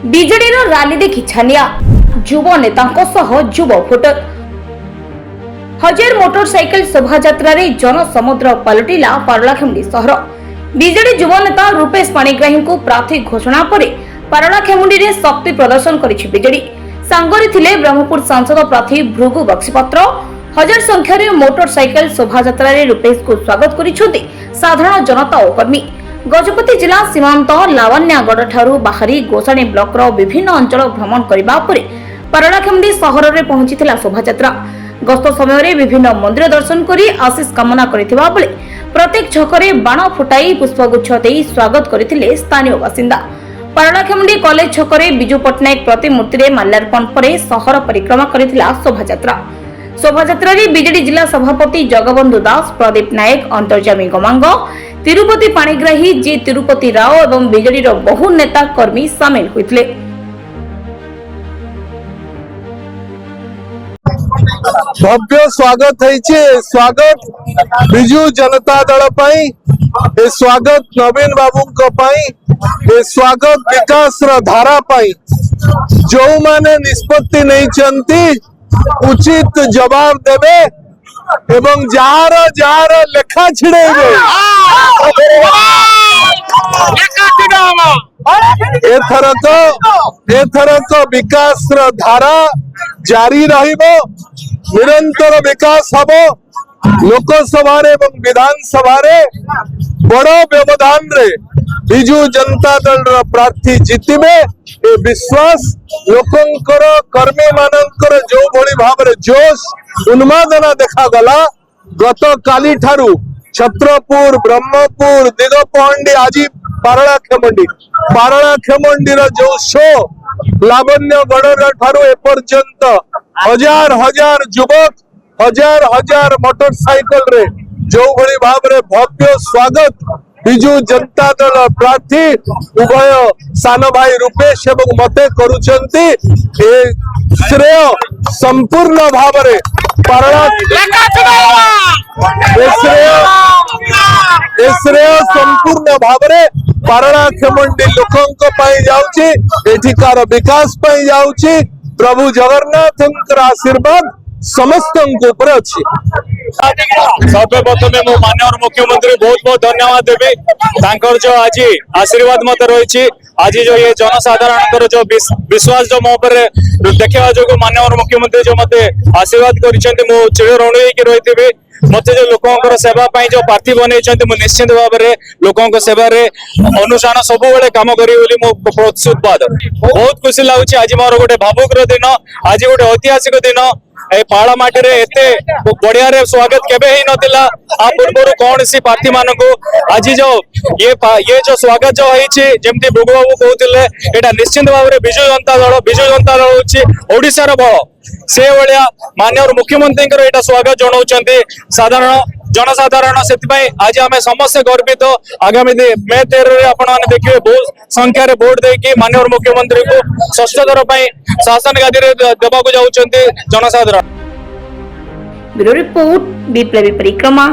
BJD rally देखी छानिया युव नेता युव voter हजार मोटरसाइकिल शोभायात्रा जनसमुद्र पलटिला पारलाखेमुंडी सहर। बीजेडी युव नेता रूपेश पाणिग्राही को प्रार्थी घोषणा पर पारलाखेमुंडी रे शक्ति प्रदर्शन करिछि बीजेडी। सांगरे थिले ब्रह्मपुर सांसद प्रार्थी भृगु बक्सीपत्र। हजार संख्यार मोटरसाइकिल शोभायात्रा रूपेश को स्वागत करिछन्ति साधारण जनता और कर्मी। गजपति जिला सीमांत लावण्यागढ़ ठारू बाहरी गोसाणी ब्लॉक रो विभिन्न अंचल भ्रमण करबा परे पारलाखेमुंडी सहर रे पहुंचीथिला शोभायात्रा। गस्त समय रे विभिन्न मंदिर दर्शन करी आशीष कामना करिथिबा बेले प्रत्येक छकरे बाण फुटाई पुष्पगुच्छ देई स्वागत करिथिले स्थानीय बासिंदा। पारलाखेमुंडी कॉलेज छकरे बिजू पट्टनायक प्रतिमूर्ति रे माल्यार्पण परे सहर परिक्रमा करिथिला शोभायात्रा। शोभायात्रा रे बीजेडी जिला सभापति जगबंधु दास, प्रदीप नायक, अंतर्जामी गमांग, तिरुपति पाणिग्राही, जी तिरुपति राव एवं बीजेडी रो बहु नेता कर्मी सामिल होइथिले। भव्य स्वागत है। स्वागत बिजू जनता दल पाई, ए स्वागत नवीन बाबू को पाई, ए स्वागत विकास धारा पाई। जो माने निष्पत्ति नहीं चंती उचित जवाब देवे एवं जार लेखा छिड़ेबे। एथरक विकास धारा जारी रहिबो, निरंतर विकास हबो। लोकसभा एवं विधानसभा बड़ व्यवधान रे बिजू जनता दल प्रार्थी जितिबे ए विश्वास लोकंकर कर्मी मानकर जो भली भाव जोश उन्मादना देखा गला। गत काली ठारू छत्रपुर, ब्रह्मपुर, दिगपहंडी, आज पारलाखेमुंडी जो शो लावण्यागढ़ ठारू एपर्यंत हजार हजार युवक, हजार हजार मोटरसाइकिल रे जो भली भाव रे भव्य स्वागत बिजू जनता दल प्रार्थी उभय सान भाई रूपेश एवं मते करुचंती। ए श्रेय संपूर्ण भाव रे संपूर्ण भाव रे पारलाखेमुंडी लोकंक पाई जाउची, एठिकार विकास पाई जाउची। प्रभु जगन्नाथंकर आशीर्वाद समस्त ऊपर अच्छी। सर्वप्रथमे मो माननीय मुख्यमंत्री बहुत बहुत धन्यवाद देवी। जो आज आशीर्वाद मत रही, आज जो ये जनसाधारण जो विश्वास जो मो पर देखा जो माननीय मुख्यमंत्री जो मत आशीर्वाद कर चिड़ ऋणी होकर रही। मत जो लोक सेवा जो प्रार्थी बनई निश्चित भाव में लोक सेवा अनुष्ठान सब कम करी प्रतिश्रुतवाद। बहुत खुशी लगुच। आज मोर गोटे भावुक दिन, आज गोटे ऐतिहासिक दिन। पाड़ामाटी एते बढ़िया रे स्वागत केबे ही नथिला। आ पूर्व कौन सी प्रार्थी मान को आज जो ये जो स्वागत जो है जमती भृगु बाबू कहते एटा निश्चित भाव में बिजू जनता दल होची ओडिशार बल से भाया माननीय मुख्यमंत्री एटा स्वागत जनाउछन्ती साधारण जनसाधारण। से आज आम समस्त गर्वित। आगामी मे 13 आपण मैंने देखिए बहुत संख्यार भोट देकी माननीय मुख्यमंत्री को षष्ठ थर शासन गादी देवाक जाउछन्ती जनसाधारण। ब्यूरो रिपोर्ट, विप्लवी परिक्रमा।